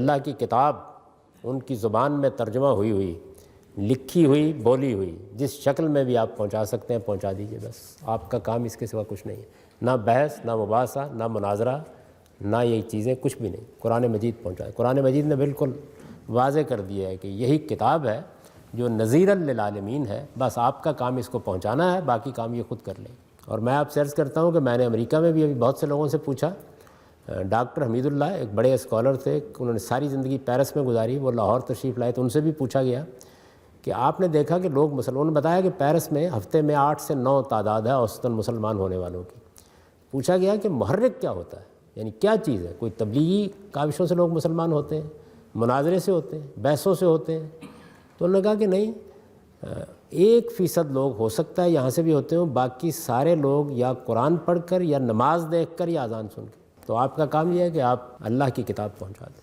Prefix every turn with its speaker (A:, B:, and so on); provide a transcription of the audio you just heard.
A: अल्लाह की किताब उनकी ज़ुबान में तर्जुमा हुई हुई, लिखी हुई, बोली हुई, जिस शक्ल में भी आप पहुंचा सकते हैं पहुंचा दीजिए। बस आपका काम इसके सिवा कुछ नहीं है। ना बहस, ना मुबासा, ना मुनाजरा, ना यही चीज़ें, कुछ भी नहीं। कुरान मजीद पहुंचाए। कुरान मजीद ने बिल्कुल वाज़े कर दिया है कि यही किताब है जो नज़ीरन लिल आलमीन है। बस आपका काम इसको पहुंचाना है, बाकी काम ये खुद कर लें। और मैं आपसे अर्ज़ करता हूँ कि मैंने अमेरिका में भी अभी बहुत से लोगों से पूछा। डॉक्टर हमीदुल्लाह एक बड़े स्कॉलर थे, उन्होंने सारी ज़िंदगी पेरिस में गुजारी, वो लाहौर तशरीफ़ लाए, तो उनसे भी पूछा गया कि आपने देखा कि लोग मुसलमान, ने बताया कि पेरिस में हफ्ते में 8 से 9 तादाद है औसतन मुसलमान होने वालों की। पूछा गया कि मुहर्रिक क्या होता है, यानी क्या चीज़ है? कोई तबलीगी काविशों से लोग मुसलमान होते हैं, मुनाजरे से होते हैं, बहसों से होते हैं? तो उन्होंने कहा कि नहीं, 1% लोग हो सकता है यहाँ से भी होते हों, बाकी सारे लोग या कुरान पढ़कर या नमाज देखकर या अजान सुनकर। तो आपका काम यह है कि आप अल्लाह की किताब पहुँचा दें।